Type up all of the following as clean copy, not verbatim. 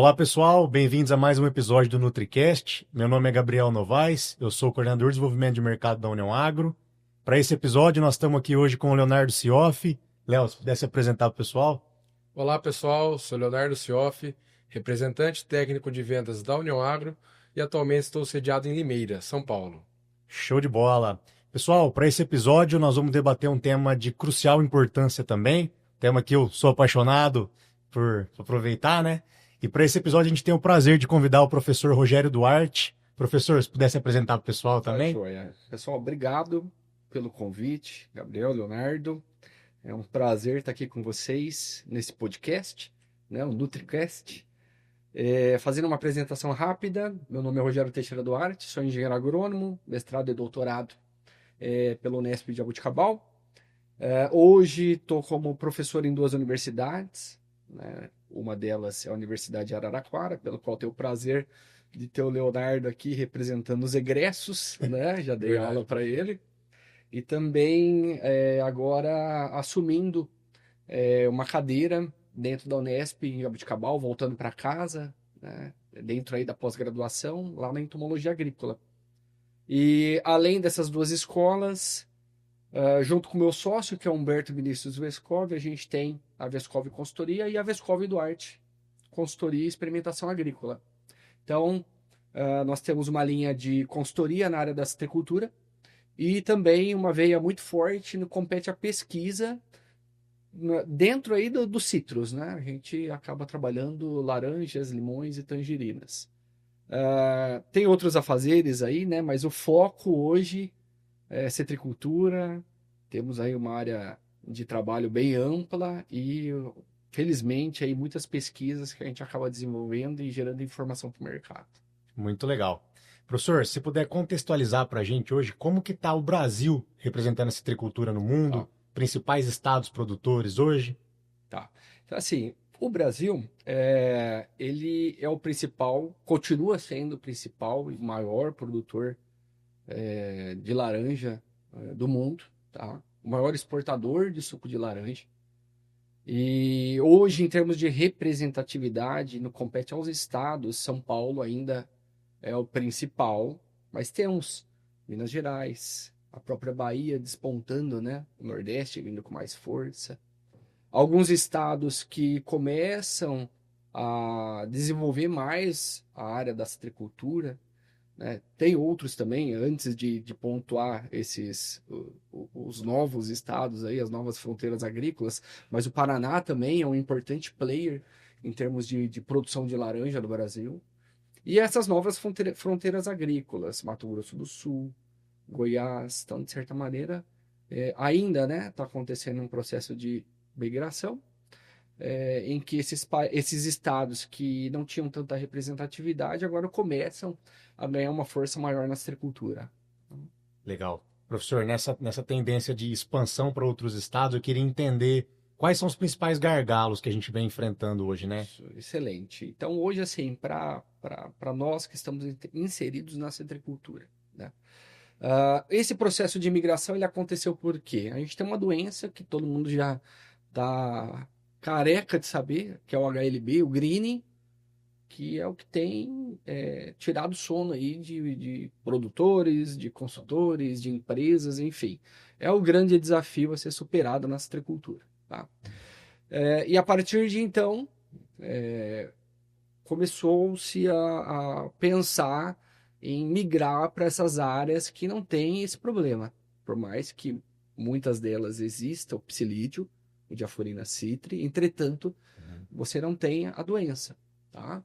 Olá pessoal, bem-vindos a mais um episódio do NutriCast. Meu nome é Gabriel Novaes, eu sou o coordenador de desenvolvimento de mercado da União Agro. Para esse episódio nós estamos aqui hoje com o Leonardo Sioff. Léo, se pudesse apresentar para o pessoal. Olá pessoal, sou Leonardo Sioff, representante técnico de vendas da União Agro e atualmente estou sediado em Limeira, São Paulo. Show de bola. Pessoal, para esse episódio nós vamos debater um tema de crucial importância também, tema que eu sou apaixonado por aproveitar, né? E para esse episódio a gente tem o prazer de convidar o professor Rogério Duarte. Professor, se pudesse apresentar para o pessoal Tá, também. joia. Pessoal, obrigado pelo convite, Gabriel, Leonardo. É um prazer estar aqui com vocês nesse podcast, né, o NutriCast. Fazendo uma apresentação rápida, meu nome é Rogério Teixeira Duarte, sou engenheiro agrônomo, mestrado e doutorado pelo Unesp de Jabuticabal. Hoje estou como professor em duas universidades, né? Uma delas é a Universidade de Araraquara, pelo qual tenho o prazer de ter o Leonardo aqui representando os egressos, né? Já dei Verdade. aula para ele. E também agora assumindo uma cadeira dentro da Unesp em Jabuticabal, voltando para casa, né? Dentro aí da pós-graduação, lá na entomologia agrícola. E além dessas duas escolas, junto com o meu sócio, que é Humberto Vinícius Vescov, a gente tem a Vescov Consultoria e a Vescov Duarte, Consultoria e Experimentação Agrícola. Então, nós temos uma linha de consultoria na área da citricultura e também uma veia muito forte no compete à pesquisa dentro aí dos citros, né? A gente acaba trabalhando laranjas, limões e tangerinas. Tem outros afazeres aí, né? Mas o foco hoje citricultura, temos aí uma área de trabalho bem ampla e, felizmente, aí muitas pesquisas que a gente acaba desenvolvendo e gerando informação para o mercado. Muito legal. Professor, se puder contextualizar para a gente hoje como que está o Brasil representando a citricultura no Tá, mundo, principais estados produtores hoje? tá. Então, assim, o Brasil, ele é o principal, continua sendo o principal e maior produtor de laranja do mundo, tá? O maior exportador de suco de laranja. E hoje, em termos de representatividade, no compete aos estados, São Paulo ainda é o principal, mas temos Minas Gerais, a própria Bahia despontando, né? O Nordeste vindo com mais força. Alguns estados que começam a desenvolver mais a área da citricultura, né? Tem outros também, antes de pontuar os novos estados aí, as novas fronteiras agrícolas, mas o Paraná também é um importante player em termos de produção de laranja no Brasil. E essas novas fronteiras agrícolas, Mato Grosso do Sul, Goiás, então, de certa maneira, ainda, né, está acontecendo um processo de migração, em que esses estados que não tinham tanta representatividade agora começam a ganhar uma força maior na citricultura. Legal. Professor, nessa tendência de expansão para outros estados, eu queria entender quais são os principais gargalos que a gente vem enfrentando hoje, né? Isso, excelente. Então, hoje, assim, para nós que estamos inseridos na citricultura, né? Esse processo de imigração ele aconteceu por quê? A gente tem uma doença que todo mundo já está careca de saber, que é o HLB, o greening, que é o que tem tirado o sono aí de produtores, de consultores, de empresas, enfim. É o grande desafio a ser superado na citricultura, tá? E a partir de então, começou-se a pensar em migrar para essas áreas que não têm esse problema. Por mais que muitas delas existam, o psilídeo, o Diaphorina citri, entretanto, você não tem a doença, tá?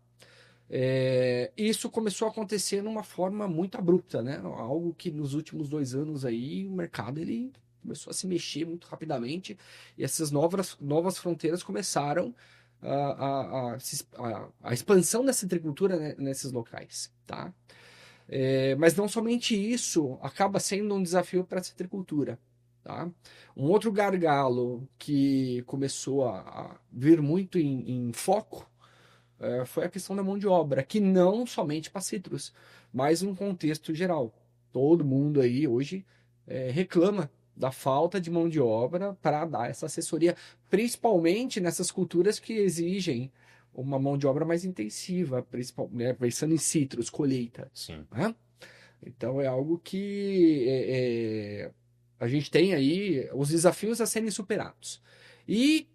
Isso começou a acontecer de uma forma muito abrupta, né? Algo que nos últimos 2 anos aí o mercado ele começou a se mexer muito rapidamente e essas novas fronteiras começaram a expansão da citricultura, né, nesses locais, tá? Mas não somente isso acaba sendo um desafio para a citricultura, tá? Um outro gargalo que começou a vir muito em foco foi a questão da mão de obra, que não somente para citros, mas um contexto geral. Todo mundo aí hoje reclama da falta de mão de obra para dar essa assessoria, principalmente nessas culturas que exigem uma mão de obra mais intensiva, principalmente, né, pensando em citros, colheita. Sim. Né? Então é algo que a gente tem aí os desafios a serem superados. E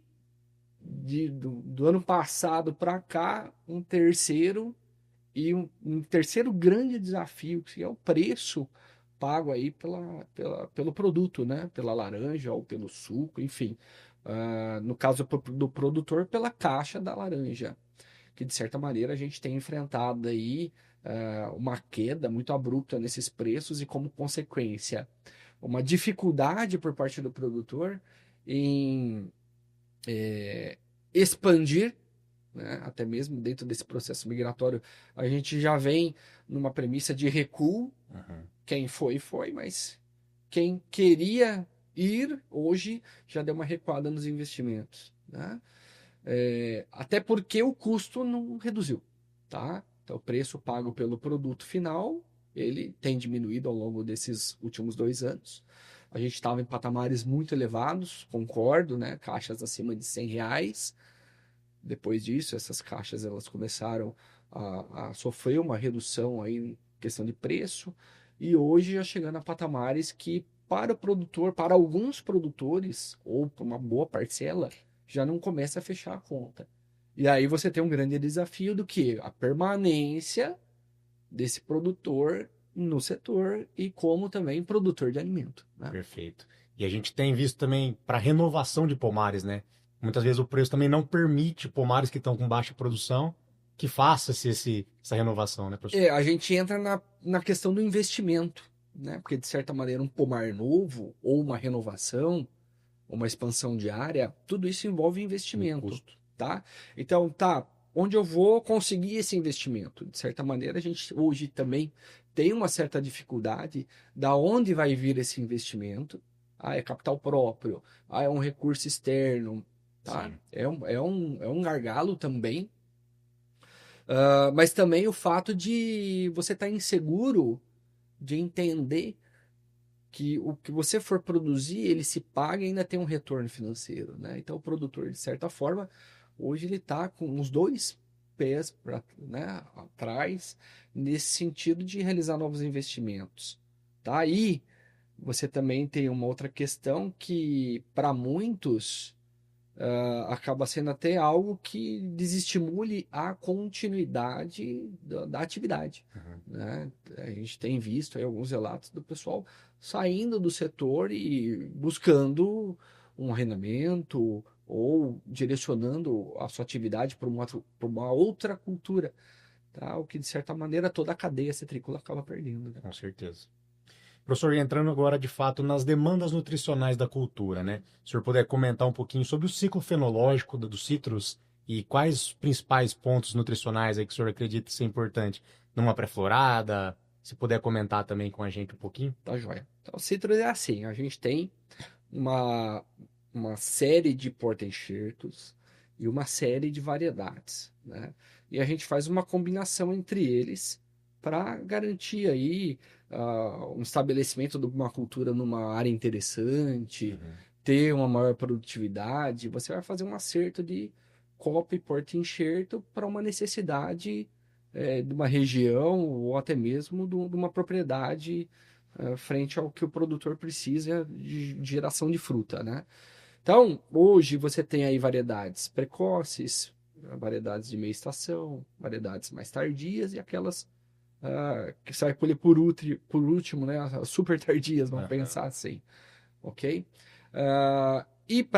do ano passado para cá, um terceiro grande desafio, que é o preço pago aí pelo produto, né? Pela laranja ou pelo suco, enfim. No caso do produtor, pela caixa da laranja, que de certa maneira a gente tem enfrentado aí uma queda muito abrupta nesses preços e, como consequência, uma dificuldade por parte do produtor em expandir, né? Até mesmo dentro desse processo migratório, a gente já vem numa premissa de recuo. Uhum. Quem foi, foi, mas quem queria ir hoje já deu uma recuada nos investimentos, né? Até porque o custo não reduziu, tá? Então, o preço pago pelo produto final, ele tem diminuído ao longo desses últimos 2 anos. A gente estava em patamares muito elevados, concordo, né? Caixas acima de R$ 100. Depois disso, essas caixas elas começaram a sofrer uma redução aí em questão de preço, e hoje já chegando a patamares que, para o produtor, para alguns produtores, ou para uma boa parcela, já não começa a fechar a conta. E aí você tem um grande desafio do que? A permanência desse produtor no setor e como também produtor de alimento, né? Perfeito. E a gente tem visto também para renovação de pomares, né? Muitas vezes o preço também não permite pomares que estão com baixa produção que faça-se essa renovação, né, professor? A gente entra na questão do investimento, né? Porque, de certa maneira, um pomar novo, ou uma renovação, ou uma expansão de área, tudo isso envolve Um investimento, custo. tá? Então, onde eu vou conseguir esse investimento? De certa maneira, a gente hoje também tem uma certa dificuldade da onde vai vir esse investimento. É capital próprio, é um recurso externo, tá? Sim. É um gargalo também. Mas também o fato de você estar inseguro de entender que o que você for produzir, ele se paga e ainda tem um retorno financeiro, né? Então, o produtor, de certa forma, hoje ele está com os dois pés né, atrás, nesse sentido de realizar novos investimentos. Tá? Aí, você também tem uma outra questão que, para muitos, acaba sendo até algo que desestimule a continuidade da atividade, Uhum. né? A gente tem visto aí alguns relatos do pessoal saindo do setor e buscando um arrendamento ou direcionando a sua atividade para uma outra cultura, tá? O que, de certa maneira, toda a cadeia citrícola acaba perdendo, né? Com certeza. Professor, entrando agora de fato nas demandas nutricionais da cultura, né? Se o senhor puder comentar um pouquinho sobre o ciclo fenológico dos citros e quais os principais pontos nutricionais aí que o senhor acredita ser importante numa pré-florada, se puder comentar também com a gente um pouquinho. Tá joia. Então, o citro é assim, a gente tem uma, uma série de porta-enxertos e uma série de variedades, né? E a gente faz uma combinação entre eles para garantir aí um estabelecimento de uma cultura numa área interessante, Uhum. ter uma maior produtividade. Você vai fazer um acerto de copa e porta-enxerto para uma necessidade de uma região ou até mesmo de uma propriedade frente ao que o produtor precisa de geração de fruta, né? Então, hoje você tem aí variedades precoces, variedades de meia estação, variedades mais tardias e aquelas que você vai colher por último, né? As super tardias, vamos Aham. pensar assim, ok? E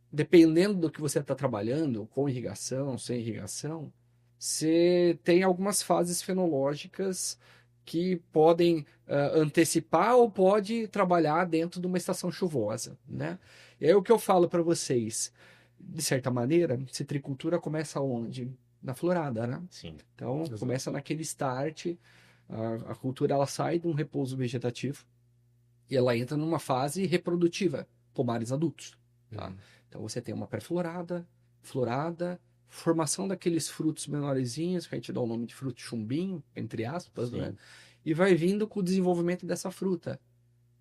dependendo do que você está trabalhando, com irrigação, sem irrigação, você tem algumas fases fenológicas que podem antecipar ou pode trabalhar dentro de uma estação chuvosa, né? E aí o que eu falo para vocês, de certa maneira, citricultura começa onde? Na florada, né? Sim. Então Exato. começa naquele start, a cultura ela sai de um repouso vegetativo e ela entra numa fase reprodutiva, pomares adultos, tá? Uhum. Então você tem uma pré-florada, florada, formação daqueles frutos menorzinhos, que a gente dá o nome de fruto chumbinho, entre aspas, né? Sim. E vai vindo com o desenvolvimento dessa fruta,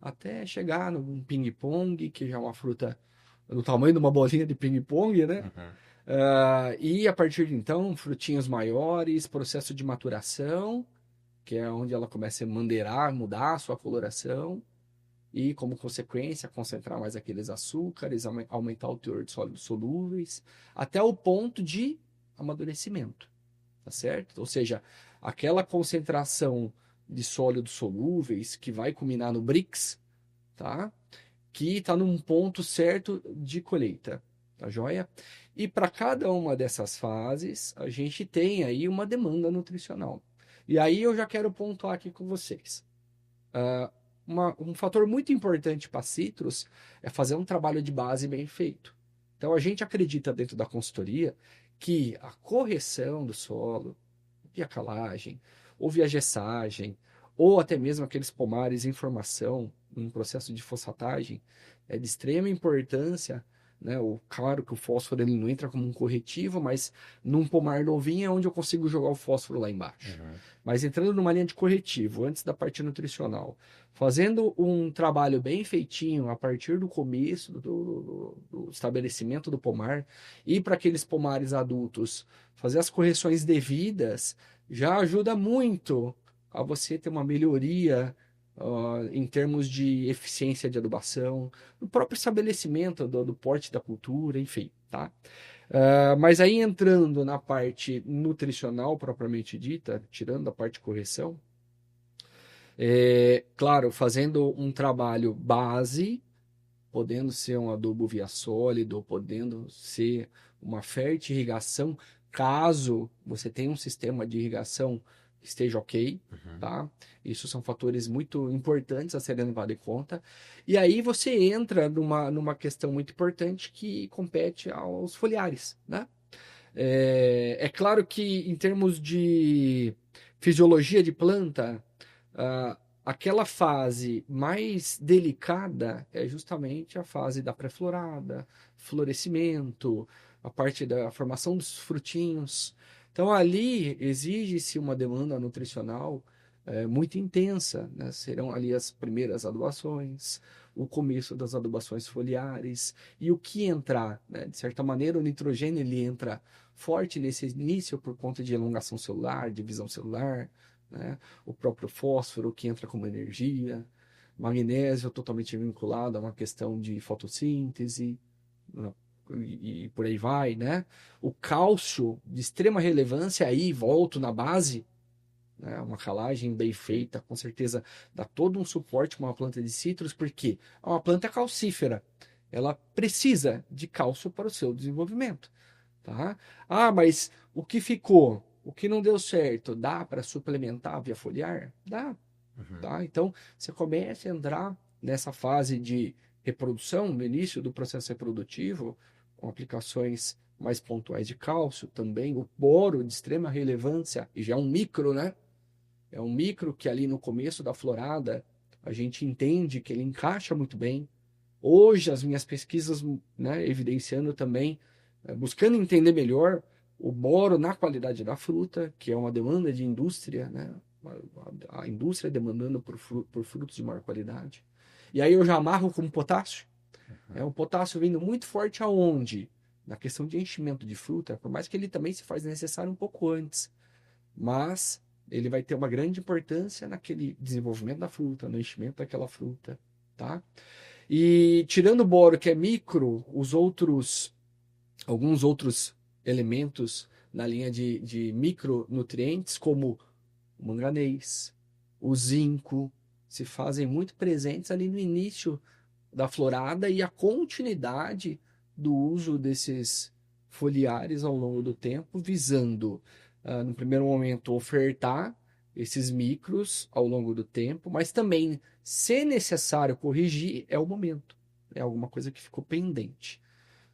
até chegar num ping-pong, que já é uma fruta do tamanho de uma bolinha de ping-pong, né? Uhum. E a partir de então, frutinhos maiores, processo de maturação, que é onde ela começa a mandeirar, mudar a sua coloração, e como consequência, concentrar mais aqueles açúcares, aumentar o teor de sólidos solúveis, até o ponto de amadurecimento, tá certo? Ou seja, aquela concentração de sólidos solúveis que vai culminar no Brix, tá? Que está num ponto certo de colheita, tá joia? E para cada uma dessas fases, a gente tem aí uma demanda nutricional. E aí eu já quero pontuar aqui com vocês. Um fator muito importante para citros é fazer um trabalho de base bem feito. Então a gente acredita dentro da consultoria que a correção do solo, via calagem, ou via gessagem, ou até mesmo aqueles pomares em formação, em processo de fosfatagem, é de extrema importância, né? Claro que o fósforo ele não entra como um corretivo, mas num pomar novinho é onde eu consigo jogar o fósforo lá embaixo. Mas entrando numa linha de corretivo, antes da parte nutricional, fazendo um trabalho bem feitinho a partir do começo do estabelecimento do pomar, e para aqueles pomares adultos, fazer as correções devidas, já ajuda muito a você ter uma melhoria em termos de eficiência de adubação, no próprio estabelecimento do porte da cultura, enfim, tá? Mas aí entrando na parte nutricional propriamente dita, tirando a parte de correção, claro, fazendo um trabalho base, podendo ser um adubo via sólido, podendo ser uma fértil irrigação, caso você tenha um sistema de irrigação que esteja ok, tá? Isso são fatores muito importantes a serem levados em conta. E aí você entra numa questão muito importante que compete aos foliares, né? É claro que em termos de fisiologia de planta, aquela fase mais delicada é justamente a fase da pré-florada, florescimento, a parte da formação dos frutinhos. Então, ali exige-se uma demanda nutricional muito intensa, né? Serão ali as primeiras adubações, o começo das adubações foliares, e o que entrar, né? De certa maneira, o nitrogênio ele entra forte nesse início por conta de elongação celular, divisão celular, né? O próprio fósforo que entra como energia, magnésio totalmente vinculado a uma questão de fotossíntese, né? E por aí vai, né? O cálcio de extrema relevância, aí volto na base, né? Uma calagem bem feita, com certeza dá todo um suporte para uma planta de citros, porque é uma planta calcífera, ela precisa de cálcio para o seu desenvolvimento, tá? Mas o que ficou, o que não deu certo, dá para suplementar via foliar? Dá, tá? Então, você começa a entrar nessa fase de reprodução, no início do processo reprodutivo, com aplicações mais pontuais de cálcio, também o boro de extrema relevância, e já é um micro, né? É um micro que ali no começo da florada, a gente entende que ele encaixa muito bem. Hoje, as minhas pesquisas, né, evidenciando também, buscando entender melhor o boro na qualidade da fruta, que é uma demanda de indústria, né? A indústria demandando por frutos de maior qualidade. E aí eu já amarro com potássio. O potássio vindo muito forte aonde? Na questão de enchimento de fruta, por mais que ele também se faz necessário um pouco antes. Mas ele vai ter uma grande importância naquele desenvolvimento da fruta, no enchimento daquela fruta, tá? E tirando o boro, que é micro, alguns outros elementos na linha de micronutrientes, como o manganês, o zinco, se fazem muito presentes ali no início da florada e a continuidade do uso desses foliares ao longo do tempo, visando, no primeiro momento, ofertar esses micros ao longo do tempo, mas também, se necessário corrigir, é o momento. É alguma coisa que ficou pendente.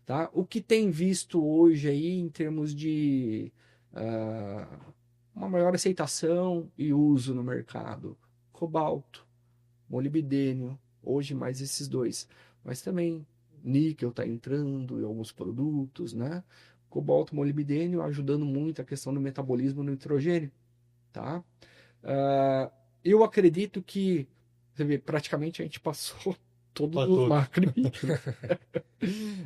Tá? O que tem visto hoje aí em termos de uma maior aceitação e uso no mercado? Cobalto, molibdênio, hoje mais esses dois. Mas também níquel está entrando em alguns produtos, né? Cobalto, molibdênio ajudando muito a questão do metabolismo no nitrogênio, tá? Eu acredito que, você vê, praticamente a gente passou todos os macro e micro.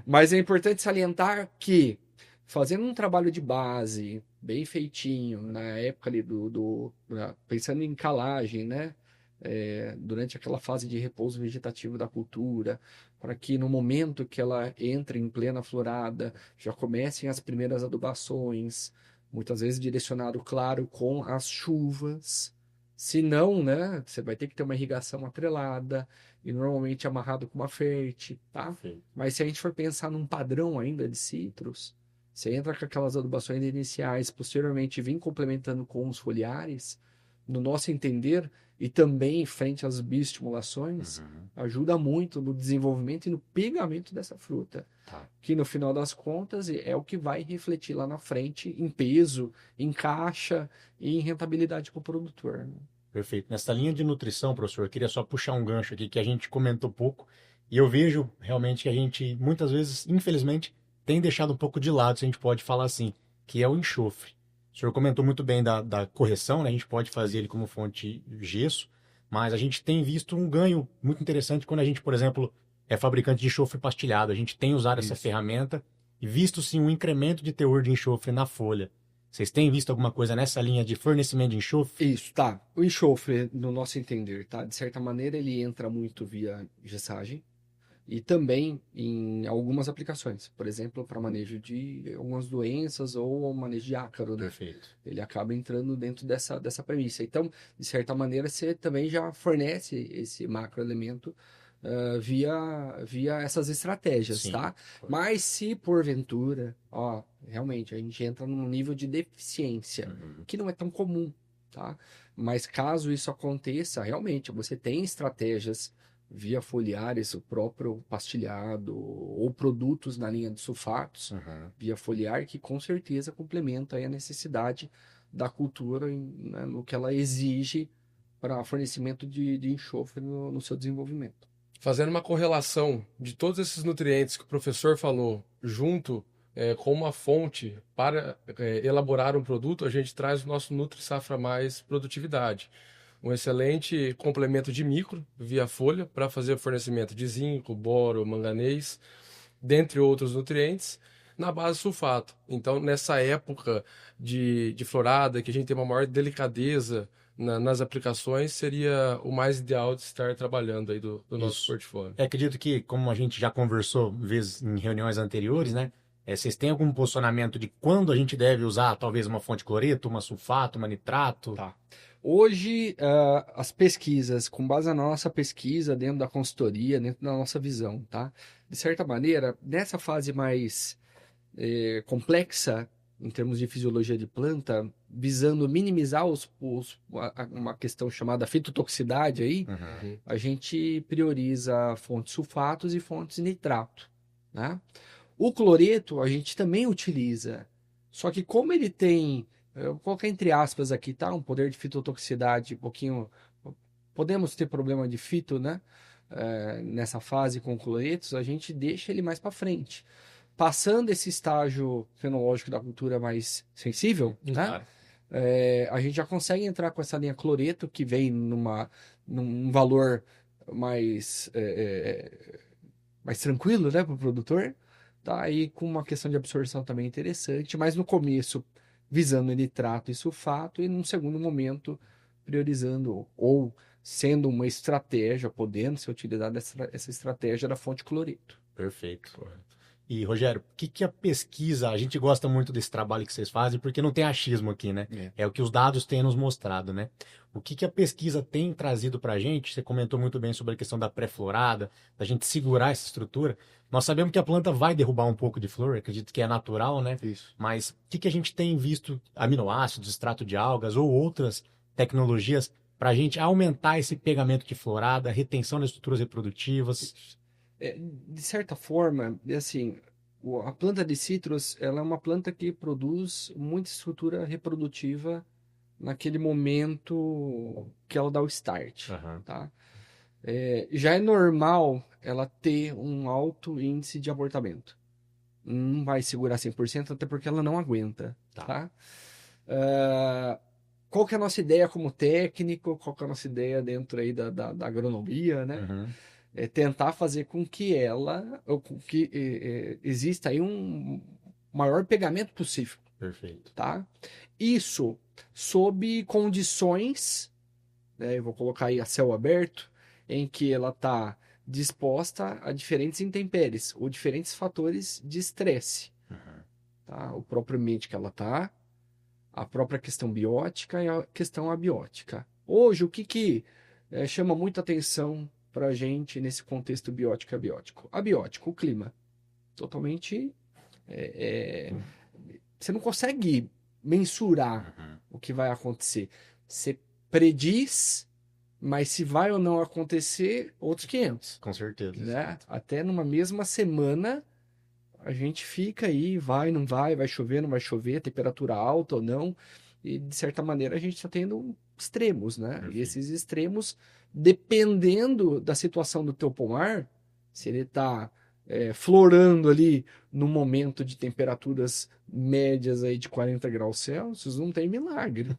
Mas é importante salientar que fazendo um trabalho de base, bem feitinho, na época ali pensando em calagem, né? Durante aquela fase de repouso vegetativo da cultura, para que no momento que ela entre em plena florada, já comecem as primeiras adubações, muitas vezes direcionado, claro, com as chuvas. Se não, né, você vai ter que ter uma irrigação atrelada e normalmente amarrado com uma ferte, tá? Perfeito. Mas se a gente for pensar num padrão ainda de citros, você entra com aquelas adubações iniciais, posteriormente vem complementando com os foliares, no nosso entender, e também frente às bioestimulações, Uhum. ajuda muito no desenvolvimento e no pegamento dessa fruta. Tá. Que no final das contas é o que vai refletir lá na frente em peso, em caixa e em rentabilidade para o produtor, né? Perfeito. Nessa linha de nutrição, professor, eu queria só puxar um gancho aqui que a gente comentou pouco e eu vejo realmente que a gente, muitas vezes, infelizmente, tem deixado um pouco de lado, se a gente pode falar assim, que é o enxofre. O senhor comentou muito bem da correção, né? A gente pode fazer ele como fonte gesso, mas a gente tem visto um ganho muito interessante quando a gente, por exemplo, é fabricante de enxofre pastilhado. A gente tem usado essa Isso. ferramenta e visto sim um incremento de teor de enxofre na folha. Vocês têm visto alguma coisa nessa linha de fornecimento de enxofre? Isso, tá. O enxofre, no nosso entender, tá? De certa maneira, ele entra muito via gessagem e também em algumas aplicações. Por exemplo, para manejo de algumas doenças ou manejo de ácaro, né? Perfeito. Ele acaba entrando dentro dessa premissa. Então, de certa maneira, você também já fornece esse macroelemento via essas estratégias, Sim. tá? Mas se porventura, ó, realmente a gente entra num nível de deficiência Uhum. que não é tão comum, tá? Mas caso isso aconteça, realmente você tem estratégias via foliares, o próprio pastilhado ou produtos na linha de sulfatos Uhum. via foliar que com certeza complementa aí a necessidade da cultura né, no que ela exige para fornecimento de enxofre no seu desenvolvimento. Fazendo uma correlação de todos esses nutrientes que o professor falou, junto com uma fonte para elaborar um produto, a gente traz o nosso Nutri Safra Mais Produtividade. Um excelente complemento de micro via folha para fazer fornecimento de zinco, boro, manganês, dentre outros nutrientes, na base de sulfato. Então, nessa época de florada, que a gente tem uma maior delicadeza nas aplicações, seria o mais ideal de estar trabalhando aí do nosso Isso. portfólio. Acredito que, como a gente já conversou vezes em reuniões anteriores, né? Vocês têm algum posicionamento de quando a gente deve usar talvez uma fonte cloreto, uma sulfato, uma nitrato? Tá. Hoje, as pesquisas, com base na nossa pesquisa, dentro da consultoria, dentro da nossa visão, tá? De certa maneira, nessa fase mais complexa, em termos de fisiologia de planta, visando minimizar uma questão chamada fitotoxicidade aí, Uhum. Uhum. a gente prioriza fontes sulfatos e fontes nitrato, né? O cloreto a gente também utiliza, só que como ele tem, eu vou colocar entre aspas aqui, tá? Um poder de fitotoxicidade um pouquinho, podemos ter problema de fito, né? Nessa fase com cloretos, a gente deixa ele mais para frente. Passando esse estágio fenológico da cultura mais sensível, né? Claro. A gente já consegue entrar com essa linha cloreto, que vem num valor mais, mais tranquilo, né, para o produtor. Tá aí com uma questão de absorção também interessante, mas no começo visando nitrato e sulfato, e num segundo momento priorizando ou sendo uma estratégia, podendo ser utilizada essa estratégia da fonte cloreto. Perfeito. E, Rogério, o que a pesquisa, a gente gosta muito desse trabalho que vocês fazem, porque não tem achismo aqui, né? É o que os dados têm nos mostrado, né? O que a pesquisa tem trazido para a gente, você comentou muito bem sobre a questão da pré-florada, da gente segurar essa estrutura. Nós sabemos que a planta vai derrubar um pouco de flor, acredito que é natural, né? Isso. Mas o que a gente tem visto, aminoácidos, extrato de algas ou outras tecnologias, para a gente aumentar esse pegamento de florada, retenção das estruturas reprodutivas? De certa forma, assim, a planta de citros, ela é uma planta que produz muita estrutura reprodutiva naquele momento que ela dá o start, Aham. tá? Já é normal ela ter um alto índice de abortamento. Não vai segurar 100%, até porque ela não aguenta, Tá. tá? Qual que é a nossa ideia como técnico? Qual que é a nossa ideia dentro aí da agronomia, né? Uhum. Tentar fazer com que ela, ou com que exista aí maior pegamento possível, Perfeito. tá? Isso sob condições, né, eu vou colocar aí a céu aberto, em que ela está disposta a diferentes intempéries ou diferentes fatores de estresse, tá? O próprio ambiente que ela está, a própria questão biótica e a questão abiótica. Hoje, o que chama muita atenção para a gente nesse contexto biótico e abiótico? Abiótico, o clima. Totalmente... você não consegue mensurar o que vai acontecer. Você prediz, mas se vai ou não acontecer, outros 500. Com certeza. Né? Até numa mesma semana, a gente fica aí, vai, não vai chover, não vai chover, temperatura alta ou não. E, de certa maneira, a gente está tendo extremos, né? Perfeito. E esses extremos, dependendo da situação do teu pomar, se ele está florando ali no momento de temperaturas médias aí de 40 graus Celsius, não tem milagre.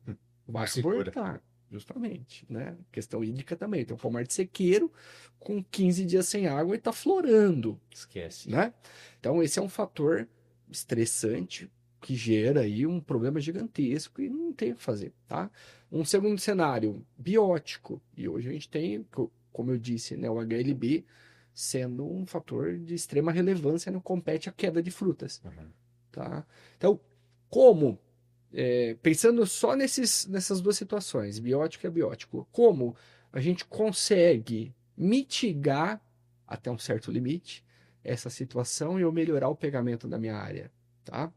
Vai Segura. suportar, justamente, né? Questão hídrica também. Tem um pomar de sequeiro com 15 dias sem água e está florando, Esquece. né? Então, esse é um fator estressante que gera aí um problema gigantesco e não tem o que fazer, tá? Um segundo cenário, biótico. E hoje a gente tem, como eu disse, né, o HLB sendo um fator de extrema relevância no combate à queda de frutas, tá? Então, como, pensando só nessas duas situações, biótico e abiótico, como a gente consegue mitigar até um certo limite essa situação e eu melhorar o pegamento da minha área, tá?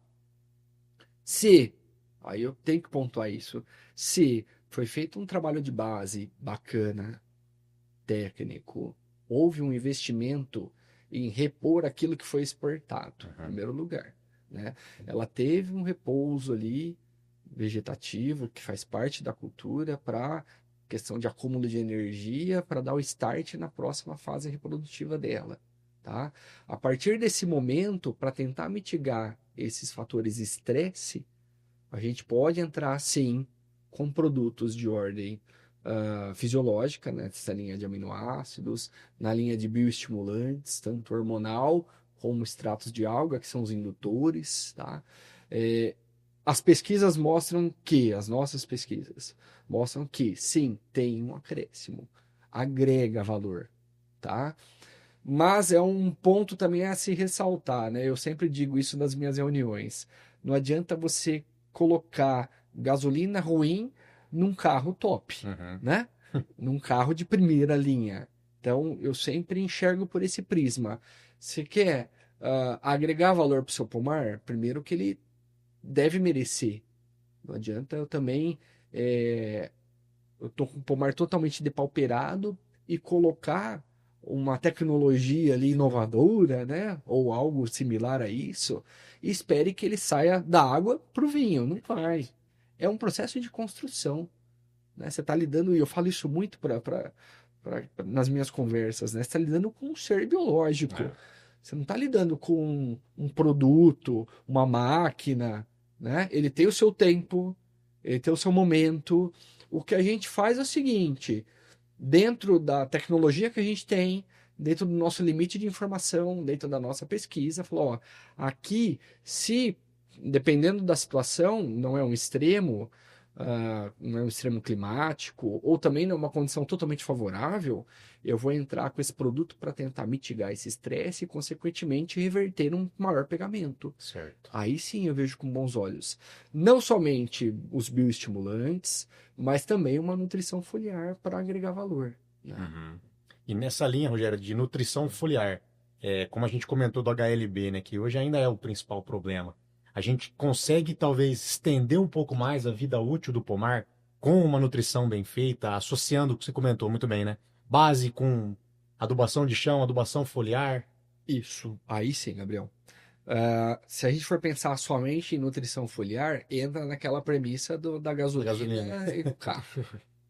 Se, aí eu tenho que pontuar isso, se foi feito um trabalho de base bacana, técnico, houve um investimento em repor aquilo que foi exportado, em primeiro lugar, né? Ela teve um repouso ali vegetativo que faz parte da cultura para questão de acúmulo de energia para dar o start na próxima fase reprodutiva dela, tá? A partir desse momento, para tentar mitigar esses fatores de estresse, a gente pode entrar sim com produtos de ordem fisiológica, né? Nessa linha de aminoácidos, na linha de bioestimulantes, tanto hormonal como extratos de alga, que são os indutores, tá? As pesquisas mostram que, as nossas pesquisas mostram que, sim, tem um acréscimo, agrega valor, tá? Mas é um ponto também a se ressaltar, né? Eu sempre digo isso nas minhas reuniões. Não adianta você colocar gasolina ruim num carro top, né? Num carro de primeira linha. Então, eu sempre enxergo por esse prisma. Você quer agregar valor para o seu pomar? Primeiro que ele deve merecer. Não adianta eu também... eu tô com o pomar totalmente depauperado e colocar uma tecnologia ali inovadora, né? Ou algo similar a isso, e espere que ele saia da água para o vinho. Não vai. É um processo de construção, né? Você está lidando, e eu falo isso muito nas minhas conversas, né? Você está lidando com um ser biológico. Você não está lidando com um produto, uma máquina, né? Ele tem o seu tempo, ele tem o seu momento. O que a gente faz é o seguinte: dentro da tecnologia que a gente tem, dentro do nosso limite de informação, dentro da nossa pesquisa, falou, ó, aqui, se, dependendo da situação, não é um extremo, não é um extremo climático, ou também não é uma condição totalmente favorável, eu vou entrar com esse produto para tentar mitigar esse estresse e, consequentemente, reverter um maior pegamento. Certo. Aí sim eu vejo com bons olhos. Não somente os bioestimulantes, mas também uma nutrição foliar para agregar valor, né? E nessa linha, Rogério, de nutrição foliar, como a gente comentou do HLB, né, que hoje ainda é o principal problema, a gente consegue talvez estender um pouco mais a vida útil do pomar com uma nutrição bem feita, associando o que você comentou muito bem, né? Base com adubação de chão, adubação foliar. Isso. Aí sim, Gabriel. Se a gente for pensar somente em nutrição foliar, entra naquela premissa da gasolina e do carro.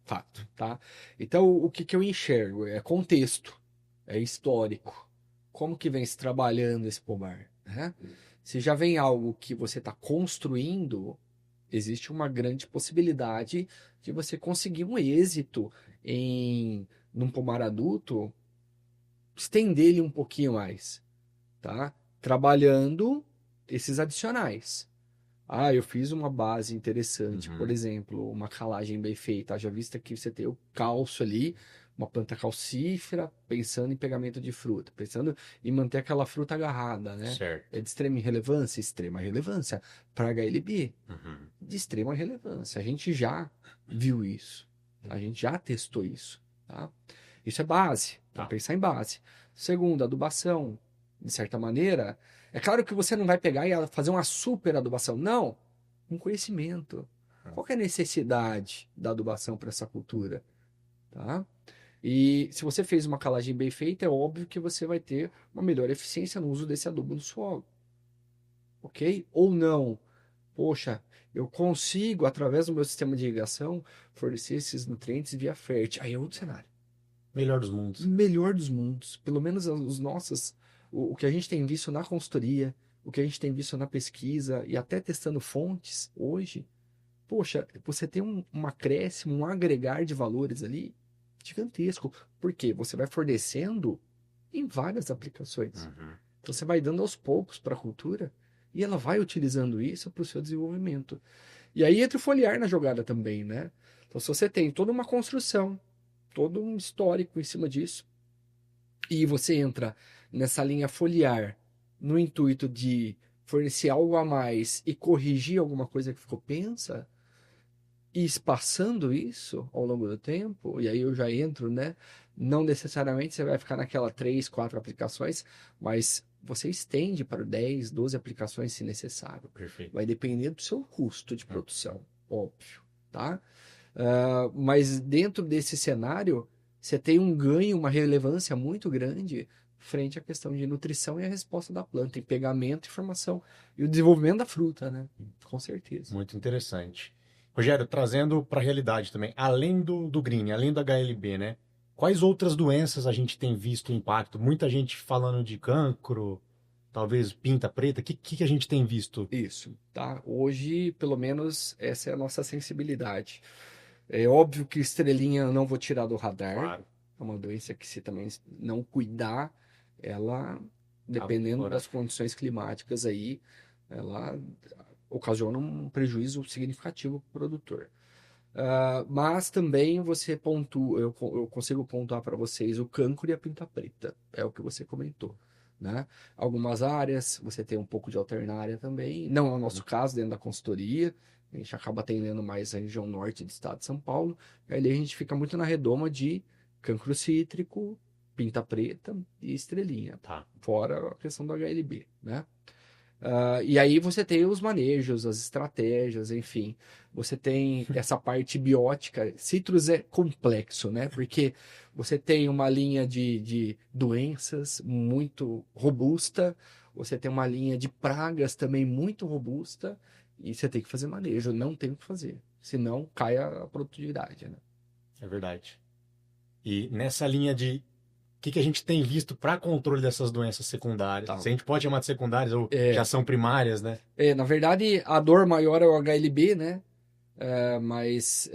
Fato, tá? Então, o que eu enxergo é contexto, é histórico. Como que vem se trabalhando esse pomar, né? Se já vem algo que você está construindo, existe uma grande possibilidade de você conseguir um êxito num pomar adulto, estender ele um pouquinho mais, tá? Trabalhando esses adicionais. Ah, eu fiz uma base interessante, Uhum. por exemplo, uma calagem bem feita. Haja vista que você tem o cálcio ali, uma planta calcífera, pensando em pegamento de fruta, pensando em manter aquela fruta agarrada, né? Certo. É de extrema relevância? Extrema relevância. Para HLB, Uhum. de extrema relevância. A gente já viu isso. A gente já testou isso, tá? Isso é base. Vamos Tá. pensar em base. Segundo, adubação. De certa maneira, é claro que você não vai pegar e fazer uma super adubação. Não. Um conhecimento. Qual que é a necessidade da adubação para essa cultura? Tá? E se você fez uma calagem bem feita, é óbvio que você vai ter uma melhor eficiência no uso desse adubo no solo. Ok? Ou não. Poxa, eu consigo, através do meu sistema de irrigação, fornecer esses nutrientes via fértil. Aí é outro cenário. Melhor dos mundos. Melhor dos mundos. Pelo menos os nossos, o que a gente tem visto na consultoria, o que a gente tem visto na pesquisa e até testando fontes hoje. Poxa, você tem um acréscimo, um agregar de valores ali gigantesco. Por quê? Você vai fornecendo em várias aplicações. Uhum. Então você vai dando aos poucos para a cultura e ela vai utilizando isso para o seu desenvolvimento. E aí entra o foliar na jogada também, né? Então se você tem toda uma construção, todo um histórico em cima disso, e você entra nessa linha foliar no intuito de fornecer algo a mais e corrigir alguma coisa que ficou pensa, e espaçando isso ao longo do tempo, e aí eu já entro, né? Não necessariamente você vai ficar naquela 3, 4 aplicações, mas você estende para 10, 12 aplicações se necessário. Perfeito. Vai depender do seu custo de produção, óbvio, tá? Mas dentro desse cenário, você tem um ganho, uma relevância muito grande frente à questão de nutrição e a resposta da planta, em pegamento e formação, e o desenvolvimento da fruta, né? Com certeza. Muito interessante. Rogério, trazendo para a realidade também, além do Green, além do HLB, né? Quais outras doenças a gente tem visto impacto? Muita gente falando de cancro, talvez pinta preta. O que a gente tem visto? Isso, tá? Hoje, pelo menos, essa é a nossa sensibilidade. É óbvio que estrelinha eu não vou tirar do radar. Claro. É uma doença que, se também não cuidar, ela, dependendo Agora. das condições climáticas aí, ela ocasiona um prejuízo significativo para o produtor. Mas também você pontua, eu consigo pontuar para vocês o cancro e a pinta preta, é o que você comentou, né? Algumas áreas você tem um pouco de alternária também, não é o nosso caso dentro da consultoria, a gente acaba atendendo mais a região norte do estado de São Paulo, ali a gente fica muito na redoma de cancro cítrico, pinta preta e estrelinha, Tá. fora a questão do HLB, né? E aí você tem os manejos, as estratégias, enfim. Você tem essa parte biótica. Citrus é complexo, né? Porque você tem uma linha de doenças muito robusta, você tem uma linha de pragas também muito robusta, e você tem que fazer manejo, não tem o que fazer. Senão cai a produtividade, né? É verdade. E nessa linha de o que a gente tem visto para controle dessas doenças secundárias? Tá. Se a gente pode chamar de secundárias ou É. já são primárias, né? Na verdade, a dor maior é o HLB, né? Mas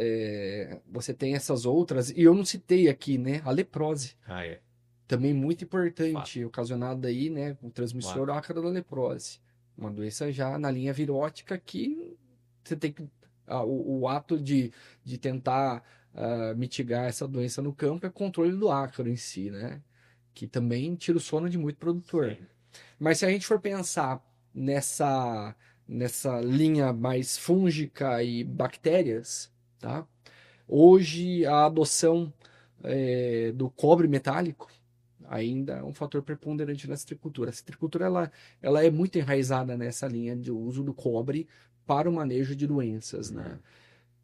você tem essas outras, e eu não citei aqui, né? A leprose, Ah, é. também muito importante, ocasionada aí, né? O transmissor Claro. ácaro da leprose. Uma doença já na linha virótica que você tem que. O ato de tentar mitigar essa doença no campo é controle do ácaro em si, né? Que também tira o sono de muito produtor. Sim. Mas se a gente for pensar nessa linha mais fúngica e bactérias, tá? Hoje a adoção do cobre metálico ainda é um fator preponderante na citricultura. A citricultura ela é muito enraizada nessa linha de uso do cobre para o manejo de doenças, né?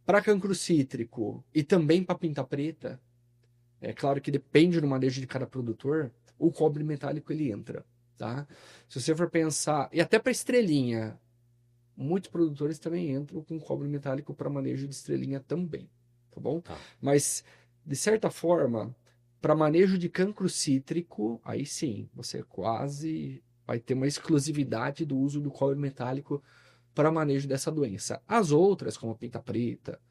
Para cancro cítrico e também para pinta preta, é claro que depende do manejo de cada produtor, o cobre metálico ele entra, tá? Se você for pensar, e até para estrelinha, muitos produtores também entram com cobre metálico para manejo de estrelinha também, tá bom? Tá. Mas, de certa forma, para manejo de cancro cítrico, aí sim, você quase vai ter uma exclusividade do uso do cobre metálico para manejo dessa doença. As outras, como a pinta preta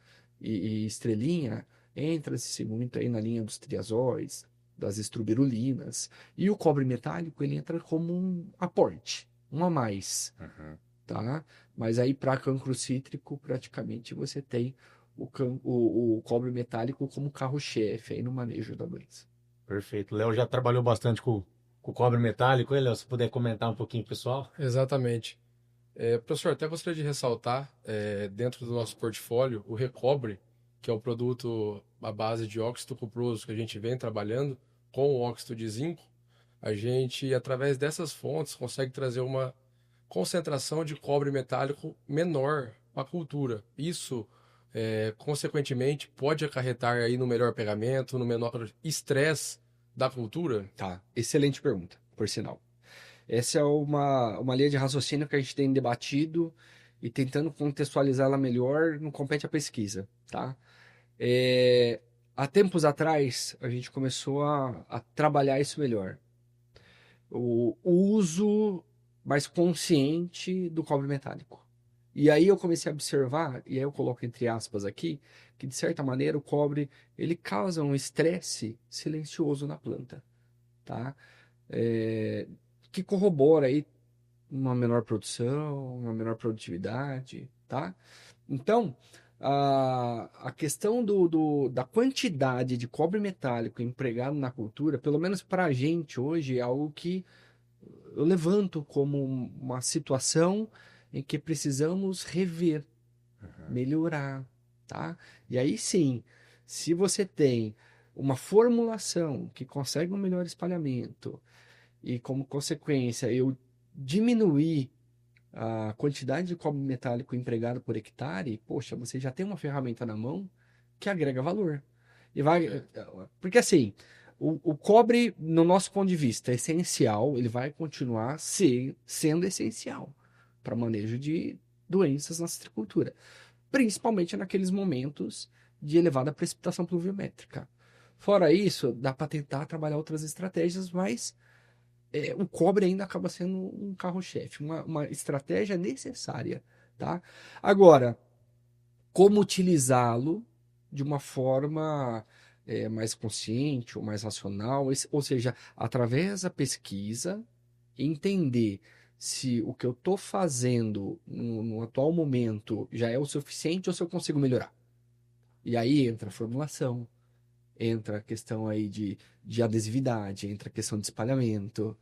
e estrelinha, entra-se muito aí na linha dos triazóis, das estrubirulinas, e o cobre metálico ele entra como um aporte, um a mais, tá? Mas aí para cancro cítrico, praticamente você tem o cobre metálico como carro-chefe aí no manejo da doença. Perfeito. O Léo já trabalhou bastante com cobre metálico, hein, Léo? Se puder comentar um pouquinho, pessoal. Exatamente. Professor, até gostaria de ressaltar, dentro do nosso portfólio, o Recobre, que é o produto à base de óxido cuproso que a gente vem trabalhando com o óxido de zinco. A gente, através dessas fontes, consegue trazer uma concentração de cobre metálico menor para a cultura. Isso, consequentemente, pode acarretar aí no melhor pegamento, no menor estresse da cultura? Tá, excelente pergunta, por sinal. Essa é uma linha de raciocínio que a gente tem debatido e tentando contextualizá-la melhor, não compete à pesquisa, tá? É, há tempos atrás, a gente começou a trabalhar isso melhor. O uso mais consciente do cobre metálico. E aí eu comecei a observar, e aí eu coloco entre aspas aqui, que de certa maneira o cobre ele causa um estresse silencioso na planta, tá? É, que corrobora aí uma menor produção, uma menor produtividade, tá? Então, a questão da quantidade de cobre metálico empregado na cultura, pelo menos para a gente hoje, é algo que eu levanto como uma situação em que precisamos rever, melhorar, tá? E aí sim, se você tem uma formulação que consegue um melhor espalhamento e como consequência eu diminuir a quantidade de cobre metálico empregado por hectare, poxa, você já tem uma ferramenta na mão que agrega valor. E vai, porque assim, o cobre, no nosso ponto de vista, é essencial, ele vai continuar sendo essencial para manejo de doenças na citricultura, principalmente naqueles momentos de elevada precipitação pluviométrica. Fora isso, dá para tentar trabalhar outras estratégias, mas o cobre ainda acaba sendo um carro-chefe, uma estratégia necessária, tá? Agora, como utilizá-lo de uma forma mais consciente ou mais racional, ou seja, através da pesquisa, entender se o que eu estou fazendo no atual momento já é o suficiente ou se eu consigo melhorar. E aí entra a formulação, entra a questão aí de adesividade, entra a questão de espalhamento,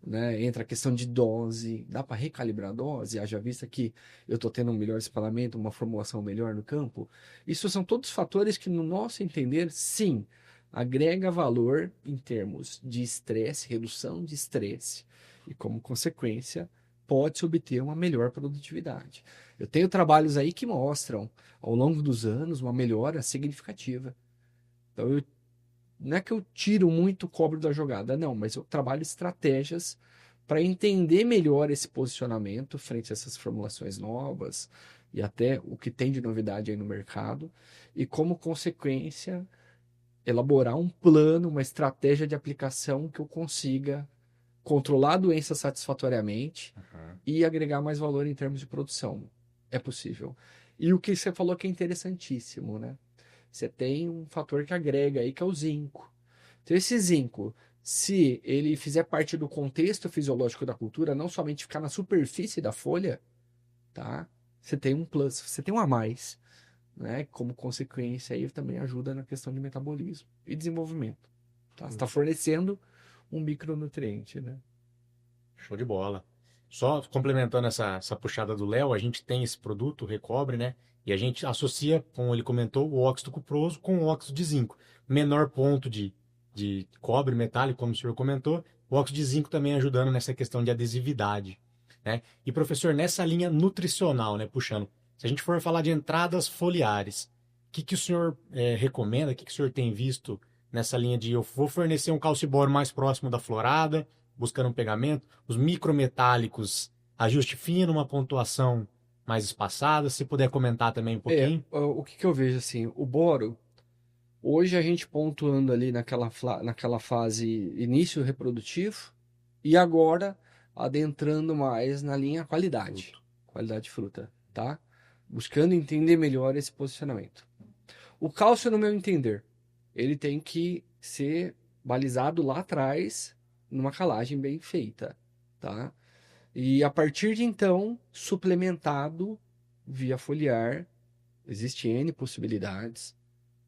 né? Entra a questão de dose, dá para recalibrar a dose, haja vista que eu estou tendo um melhor espalhamento, uma formulação melhor no campo. Isso são todos fatores que, no nosso entender, sim, agrega valor em termos de estresse, redução de estresse, e como consequência, pode-se obter uma melhor produtividade. Eu tenho trabalhos aí que mostram, ao longo dos anos, uma melhora significativa. Então, não é que eu tiro muito cobre da jogada, não, mas eu trabalho estratégias para entender melhor esse posicionamento frente a essas formulações novas e até o que tem de novidade aí no mercado, e como consequência, elaborar um plano, uma estratégia de aplicação que eu consiga controlar a doença satisfatoriamente e agregar mais valor em termos de produção. É possível. E o que você falou que é interessantíssimo, né? Você tem um fator que agrega aí, que é o zinco. Então, esse zinco, se ele fizer parte do contexto fisiológico da cultura, não somente ficar na superfície da folha, tá? Você tem um plus, você tem um a mais, né? Como consequência, aí também ajuda na questão de metabolismo e desenvolvimento. Tá? Você está fornecendo um micronutriente, né? Show de bola. Só complementando essa puxada do Léo, a gente tem esse produto, o Recobre, né? E a gente associa, como ele comentou, o óxido cuproso com o óxido de zinco. Menor ponto de cobre metálico, como o senhor comentou, o óxido de zinco também ajudando nessa questão de adesividade, né? E professor, nessa linha nutricional, né, puxando, se a gente for falar de entradas foliares, o que o senhor recomenda, o que o senhor tem visto nessa linha de eu vou fornecer um calciboro mais próximo da florada, buscando um pegamento, os micrometálicos, ajuste fino, uma pontuação mais espaçada, se puder comentar também um pouquinho. O que eu vejo assim, o boro, hoje a gente pontuando ali naquela fase início reprodutivo e agora adentrando mais na linha qualidade de fruta, tá? Buscando entender melhor esse posicionamento. O cálcio, no meu entender, ele tem que ser balizado lá atrás numa calagem bem feita, tá? E a partir de então, suplementado via foliar, existe N possibilidades,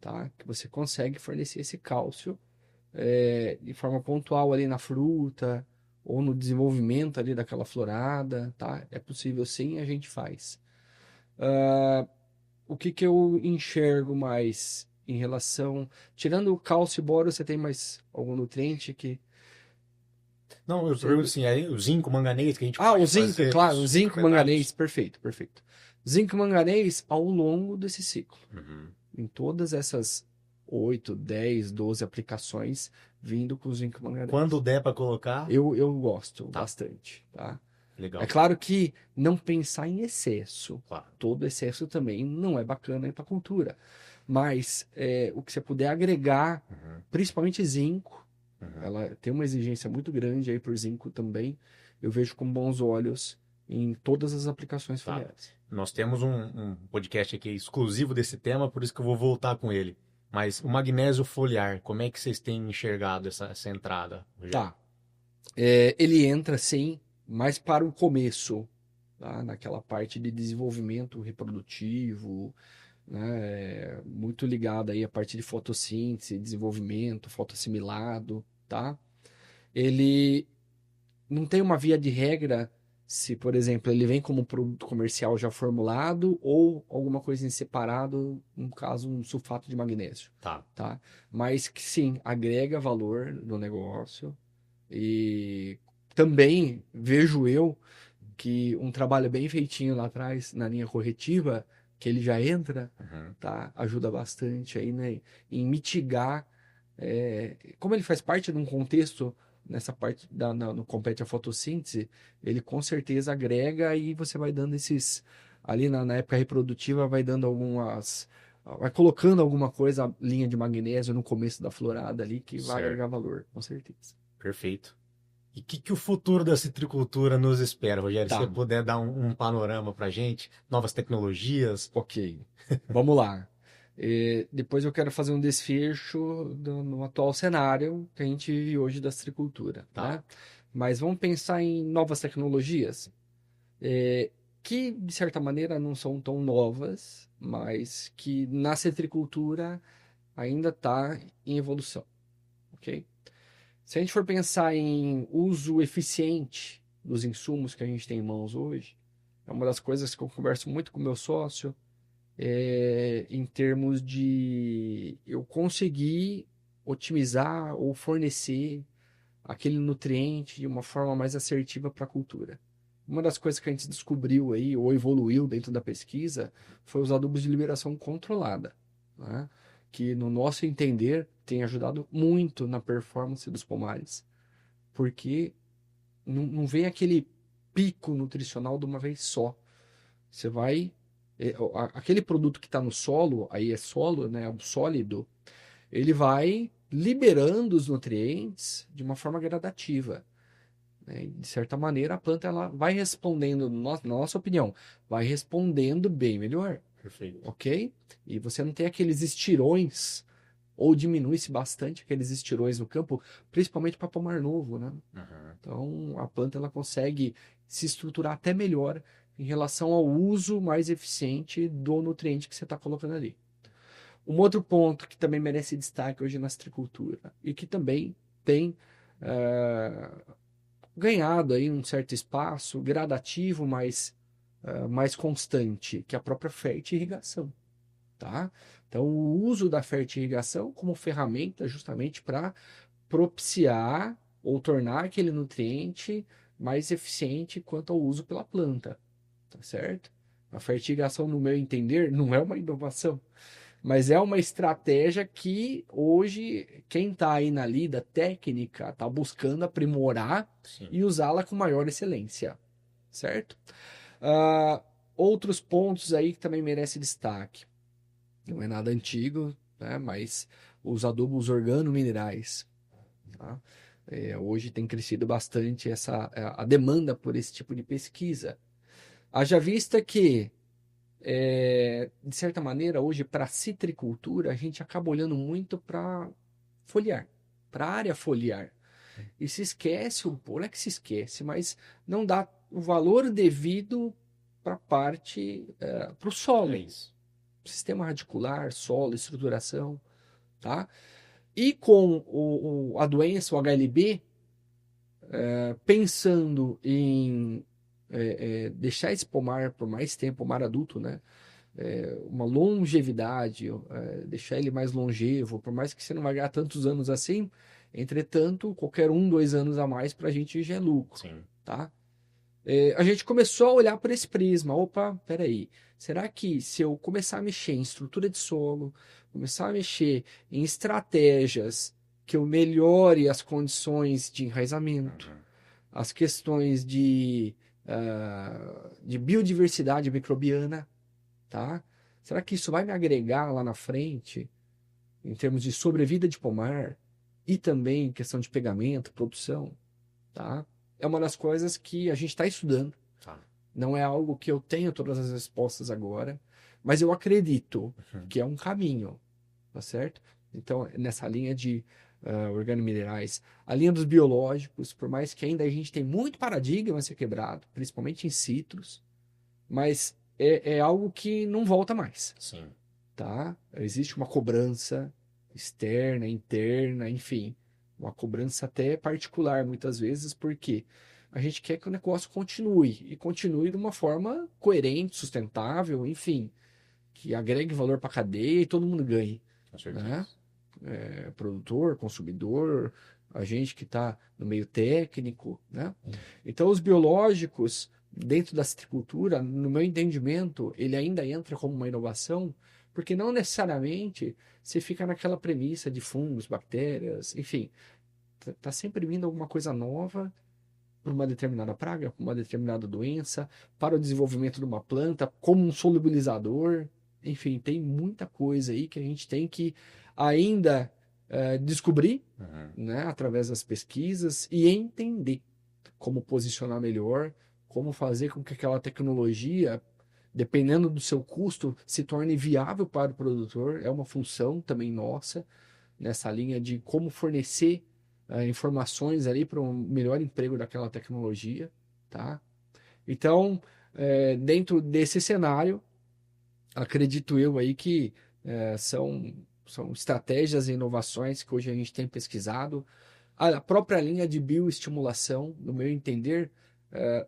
tá? Que você consegue fornecer esse cálcio de forma pontual ali na fruta ou no desenvolvimento ali daquela florada, tá? É possível sim, a gente faz. O que que eu enxergo mais em relação... Tirando o cálcio e boro, você tem mais algum nutriente que... Não, eu pergunto assim, aí o zinco, manganês que a gente Ah, o pode zinco, fazer claro, o zinco, manganês, suplementos. perfeito, perfeito. Zinco e manganês ao longo desse ciclo. Uhum. Em todas essas 8, 10, 12 aplicações, vindo com zinco e manganês. Quando der para colocar, Eu gosto tá, bastante, tá? É legal. claro que não pensar em excesso. Claro. Todo excesso também não é bacana para a cultura. Mas o que você puder agregar, Uhum. principalmente zinco, Uhum. ela tem uma exigência muito grande aí por zinco também. Eu vejo com bons olhos em todas as aplicações Tá. foliares. Nós temos um podcast aqui exclusivo desse tema, por isso que eu vou voltar com ele. Mas o magnésio foliar, como é que vocês têm enxergado essa entrada, Rogério? Tá. Ele entra sim, mais para o começo, tá? Naquela parte de desenvolvimento reprodutivo, né? Muito ligado aí à parte de fotossíntese, desenvolvimento, fotossimilado, tá? Ele não tem uma via de regra se, por exemplo, ele vem como produto comercial já formulado ou alguma coisa em separado, no caso, um sulfato de magnésio, Tá. tá? Mas que sim, agrega valor no negócio e também vejo eu que um trabalho bem feitinho lá atrás, na linha corretiva, que ele já entra, Uhum. tá? Ajuda bastante aí, né? Em mitigar, como ele faz parte de um contexto, nessa parte no compete a fotossíntese, ele com certeza agrega e você vai dando esses, ali na época reprodutiva, vai dando vai colocando alguma coisa, linha de magnésio no começo da florada ali, que vai Certo. agregar valor, com certeza. Perfeito. E o que o futuro da citricultura nos espera, Rogério? Se Tá. você puder dar um panorama para gente, novas tecnologias. Ok, vamos lá. Depois eu quero fazer um desfecho no atual cenário que a gente vive hoje da citricultura, Tá. né? Mas vamos pensar em novas tecnologias, que de certa maneira não são tão novas, mas que na citricultura ainda está em evolução, ok? Se a gente for pensar em uso eficiente dos insumos que a gente tem em mãos hoje, é uma das coisas que eu converso muito com o meu sócio, em termos de eu conseguir otimizar ou fornecer aquele nutriente de uma forma mais assertiva para a cultura. Uma das coisas que a gente descobriu aí, ou evoluiu dentro da pesquisa, foi os adubos de liberação controlada, né? Que, no nosso entender, tem ajudado muito na performance dos pomares, porque não vem aquele pico nutricional de uma vez só. Você vai. Aquele produto que está no solo, aí é solo, né? O sólido, ele vai liberando os nutrientes de uma forma gradativa, né? De certa maneira, a planta ela vai respondendo, na nossa opinião, vai respondendo bem melhor, Perfeito. ok? E você não tem aqueles estirões, ou diminui-se bastante aqueles estirões no campo, principalmente para pomar novo, né? Uhum. Então, a planta ela consegue se estruturar até melhor em relação ao uso mais eficiente do nutriente que você está colocando ali. Um outro ponto que também merece destaque hoje na citricultura e que também tem ganhado aí um certo espaço gradativo, mas mais constante, que é a própria fertirrigação, tá? Então, o uso da fertirrigação como ferramenta justamente para propiciar ou tornar aquele nutriente mais eficiente quanto ao uso pela planta, tá certo? A fertigação, no meu entender, não é uma inovação, mas é uma estratégia que hoje quem está aí na lida técnica está buscando aprimorar Sim. e usá-la com maior excelência, certo? Ah, outros pontos aí que também merece destaque. Não é nada antigo, né? Mas os adubos organominerais, tá? Hoje tem crescido bastante a demanda por esse tipo de pesquisa. Haja vista que, de certa maneira, hoje, para a citricultura, a gente acaba olhando muito para foliar, para a área foliar. E se esquece, não é que se esquece, mas não dá o valor devido para a parte, para o solo, É isso. sistema radicular, solo, estruturação, tá? E com a doença, o HLB, pensando em deixar esse pomar por mais tempo, pomar adulto, né? Uma longevidade, deixar ele mais longevo, por mais que você não vai ganhar tantos anos assim, entretanto, qualquer 1, 2 anos a mais para a gente já é lucro, Sim. tá? A gente começou a olhar por esse prisma. Opa, peraí. Será que se eu começar a mexer em estrutura de solo, começar a mexer em estratégias que eu melhore as condições de enraizamento, as questões de biodiversidade microbiana, tá? Será que isso vai me agregar lá na frente, em termos de sobrevida de pomar e também em questão de pegamento, produção, tá? É uma das coisas que a gente está estudando. Tá. Não é algo que eu tenho todas as respostas agora, mas eu acredito que é um caminho, tá certo? Então, nessa linha de organominerais, a linha dos biológicos, por mais que ainda a gente tem muito paradigma a ser quebrado, principalmente em citros, mas é algo que não volta mais, Sim. tá? Existe uma cobrança externa, interna, enfim, uma cobrança até particular muitas vezes, porque a gente quer que o negócio continue e continue de uma forma coerente, sustentável, enfim, que agregue valor para a cadeia e todo mundo ganhe, Com certeza. né? Produtor, consumidor, a gente que está no meio técnico, né? Então, os biológicos, dentro da citricultura, no meu entendimento, ele ainda entra como uma inovação, porque não necessariamente você fica naquela premissa de fungos, bactérias, enfim, tá sempre vindo alguma coisa nova para uma determinada praga, para uma determinada doença, para o desenvolvimento de uma planta, como um solubilizador, enfim, tem muita coisa aí que a gente tem que ainda descobrir, né, através das pesquisas e entender como posicionar melhor, como fazer com que aquela tecnologia, dependendo do seu custo, se torne viável para o produtor. É uma função também nossa, nessa linha de como fornecer informações ali para um melhor emprego daquela tecnologia, tá? Então, dentro desse cenário, acredito eu aí que são estratégias e inovações que hoje a gente tem pesquisado. A própria linha de bioestimulação, no meu entender,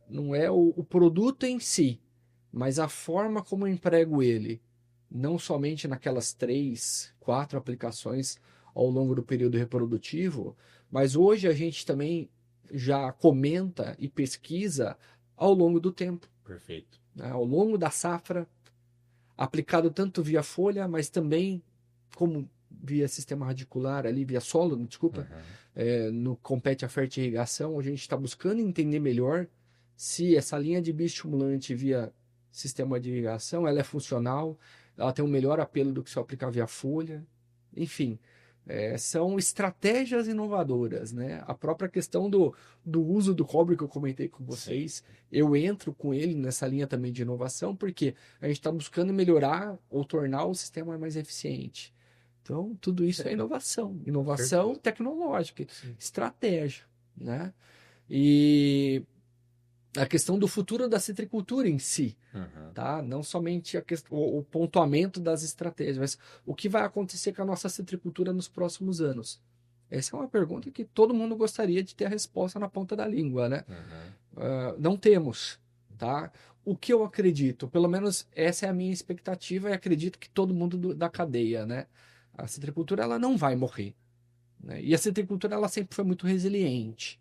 não é o produto em si, mas a forma como eu emprego ele, não somente naquelas 3, 4 aplicações ao longo do período reprodutivo, mas hoje a gente também já comenta e pesquisa ao longo do tempo, Perfeito. né? Ao longo da safra, aplicado tanto via folha, mas também como via sistema radicular ali, via solo, desculpa, no compete a fertirrigação, a gente está buscando entender melhor se essa linha de bioestimulante via sistema de irrigação, ela é funcional, ela tem um melhor apelo do que se eu aplicar via folha, enfim, são estratégias inovadoras, né? A própria questão do uso do cobre que eu comentei com vocês, eu entro com ele nessa linha também de inovação, porque a gente está buscando melhorar ou tornar o sistema mais eficiente. Então, tudo isso é inovação. Inovação tecnológica, estratégia, né? E a questão do futuro da citricultura em si, tá? Não somente o pontuamento das estratégias, mas o que vai acontecer com a nossa citricultura nos próximos anos. Essa é uma pergunta que todo mundo gostaria de ter a resposta na ponta da língua, né? Não temos, tá? O que eu acredito, pelo menos essa é a minha expectativa e acredito que todo mundo da cadeia, né? A citricultura ela não vai morrer, né? E a citricultura ela sempre foi muito resiliente.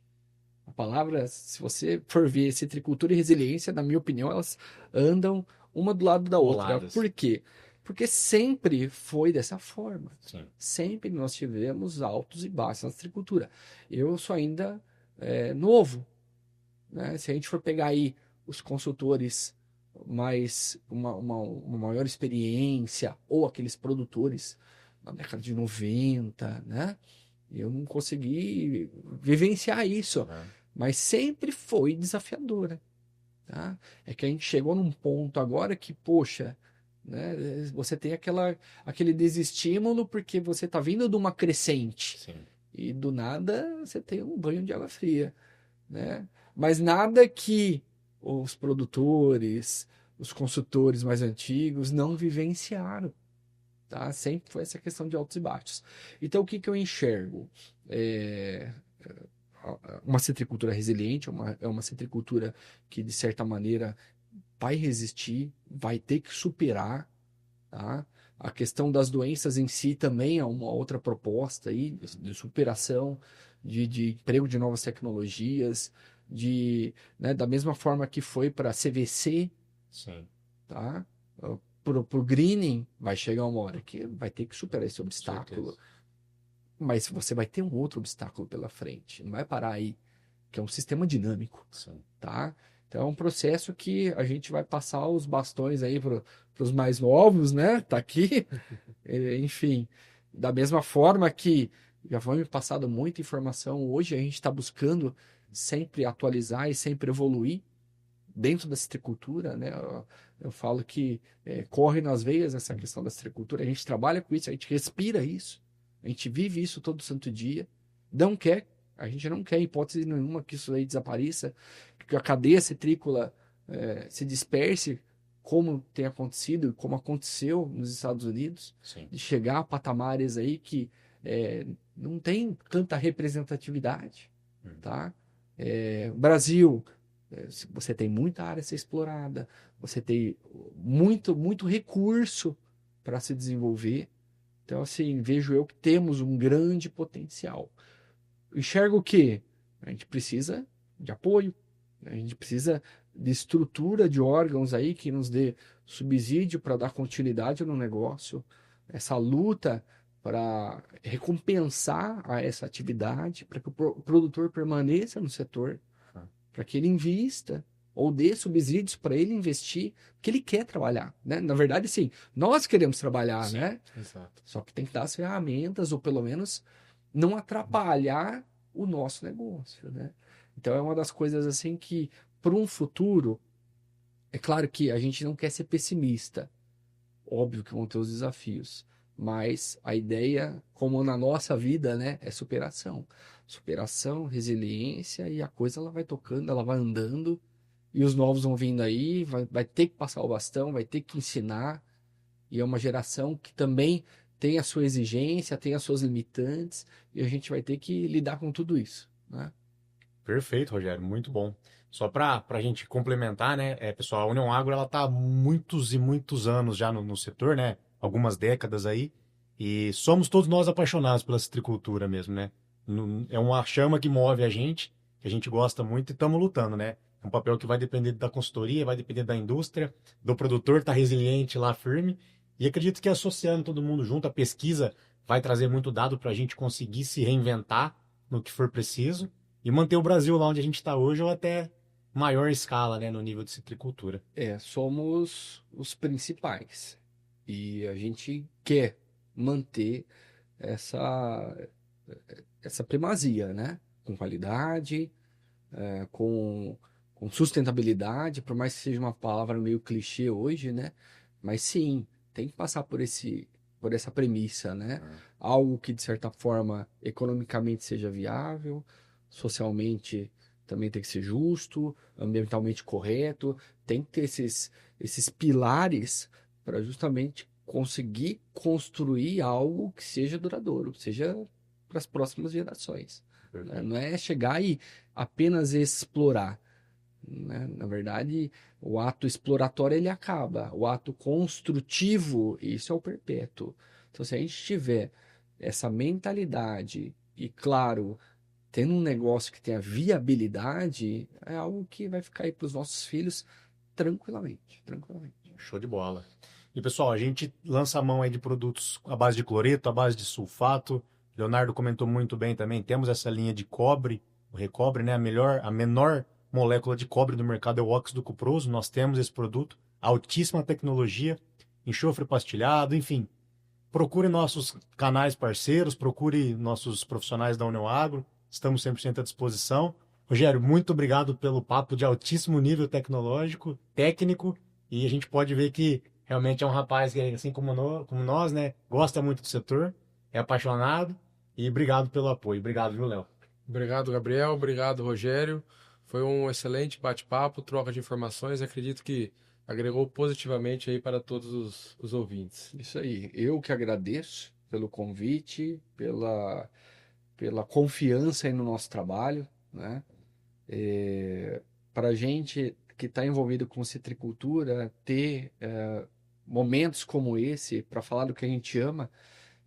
A palavra, se você for ver citricultura e resiliência, na minha opinião, elas andam uma do lado da outra. Coladas. Por quê? Porque sempre foi dessa forma. Sim. Sempre nós tivemos altos e baixos na citricultura. Eu sou ainda novo, né? Se a gente for pegar aí os consultores mais uma maior experiência ou aqueles produtores na década de 90, né? Eu não consegui vivenciar isso, mas sempre foi desafiadora, tá? É que a gente chegou num ponto agora que, poxa, né? Você tem aquele desestímulo porque você está vindo de uma crescente. Sim. E do nada você tem um banho de água fria, né? Mas nada que os produtores, os consultores mais antigos não vivenciaram, tá? Sempre foi essa questão de altos e baixos. Então, o que que eu enxergo? Uma citricultura resiliente, é uma citricultura que, de certa maneira, vai resistir, vai ter que superar, tá? A questão das doenças em si também é uma outra proposta aí de superação, de emprego de novas tecnologias, né, da mesma forma que foi para CVC, Sim. tá? Pro greening, vai chegar uma hora que vai ter que superar esse obstáculo. Mas você vai ter um outro obstáculo pela frente. Não vai parar aí, que é um sistema dinâmico, Sim. tá? Então é um processo que a gente vai passar os bastões aí para os mais novos, né? Tá aqui. Enfim, da mesma forma que já foi me passado muita informação, hoje a gente está buscando sempre atualizar e sempre evoluir dentro da citricultura, né? Eu falo que corre nas veias essa questão da citricultura, a gente trabalha com isso, a gente respira isso, a gente vive isso todo santo dia, a gente não quer, em hipótese nenhuma, que isso aí desapareça, que a cadeia citrícola se disperse, como tem acontecido, como aconteceu nos Estados Unidos, Sim. de chegar a patamares aí que não tem tanta representatividade, tá? O Brasil, você tem muita área a ser explorada, você tem muito recurso para se desenvolver. Então, assim, vejo eu que temos um grande potencial. Enxergo o quê? A gente precisa de apoio, a gente precisa de estrutura de órgãos aí que nos dê subsídio para dar continuidade no negócio, essa luta para recompensar a essa atividade, para que o produtor permaneça no setor, para que ele invista ou dê subsídios para ele investir, porque ele quer trabalhar, né? Na verdade, sim, nós queremos trabalhar, Sim, né? exato. Só que tem que dar as ferramentas, ou pelo menos não atrapalhar o nosso negócio, né? Então é uma das coisas assim que, para um futuro, é claro que a gente não quer ser pessimista, óbvio que vão ter os desafios, mas a ideia, como na nossa vida, né, é superação. Superação, resiliência, e a coisa ela vai tocando, ela vai andando, e os novos vão vindo aí, vai ter que passar o bastão, vai ter que ensinar, e é uma geração que também tem a sua exigência, tem as suas limitantes, e a gente vai ter que lidar com tudo isso, né? Perfeito, Rogério, muito bom. Só para a gente complementar, né, pessoal, a União Agro ela está há muitos e muitos anos já no setor, né, algumas décadas aí, e somos todos nós apaixonados pela citricultura mesmo, né? É uma chama que move que a gente gosta muito e estamos lutando, né? É um papel que vai depender da consultoria, vai depender da indústria, do produtor estar resiliente lá, firme, e acredito que associando todo mundo junto, a pesquisa vai trazer muito dado para a gente conseguir se reinventar no que for preciso e manter o Brasil lá onde a gente está hoje ou até maior escala, né, no nível de citricultura. Somos os principais. E a gente quer manter essa, essa primazia, né? Com qualidade, com, com sustentabilidade, por mais que seja uma palavra meio clichê hoje, né? Mas sim, tem que passar por essa premissa, né? Algo que, de certa forma, economicamente seja viável, socialmente também tem que ser justo, ambientalmente correto, tem que ter esses pilares para justamente conseguir construir algo que seja duradouro, seja para as próximas gerações, né? Não é chegar e apenas explorar, né? Na verdade, o ato exploratório ele acaba, o ato construtivo, isso é o perpétuo. Então, se a gente tiver essa mentalidade e, claro, tendo um negócio que tenha viabilidade, é algo que vai ficar aí para os nossos filhos tranquilamente, tranquilamente. Show de bola. E pessoal, a gente lança a mão aí de produtos à base de cloreto, à base de sulfato. Leonardo comentou muito bem também. Temos essa linha de cobre, o recobre, né? A menor molécula de cobre do mercado é o óxido cuproso. Nós temos esse produto, altíssima tecnologia, enxofre pastilhado, enfim. Procure nossos canais parceiros, procure nossos profissionais da União Agro. Estamos 100% à disposição. Rogério, muito obrigado pelo papo de altíssimo nível tecnológico, técnico, e a gente pode ver que realmente é um rapaz que, assim como nós, né, gosta muito do setor, é apaixonado, e obrigado pelo apoio. Obrigado, viu, Léo? Obrigado, Gabriel. Obrigado, Rogério. Foi um excelente bate-papo, troca de informações. Acredito que agregou positivamente aí para todos os ouvintes. Isso aí. Eu que agradeço pelo convite, pela confiança aí no nosso trabalho, né? Para a gente que está envolvido com citricultura, ter momentos como esse para falar do que a gente ama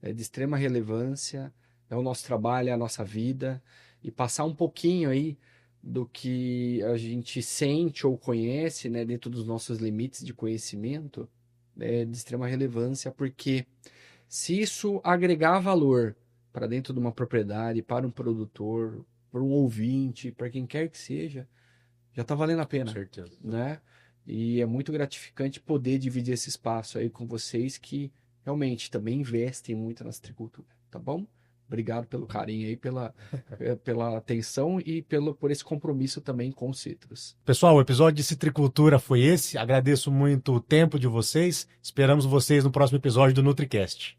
é de extrema relevância. É o nosso trabalho, é a nossa vida, e passar um pouquinho aí do que a gente sente ou conhece, né, dentro dos nossos limites de conhecimento, é de extrema relevância, porque se isso agregar valor para dentro de uma propriedade, para um produtor, para um ouvinte, para quem quer que seja, já está valendo a Com pena, certeza. né? E é muito gratificante poder dividir esse espaço aí com vocês que realmente também investem muito na citricultura, tá bom? Obrigado pelo carinho aí, pela atenção e por esse compromisso também com o Citrus. Pessoal, o episódio de citricultura foi esse. Agradeço muito o tempo de vocês. Esperamos vocês no próximo episódio do NutriCast.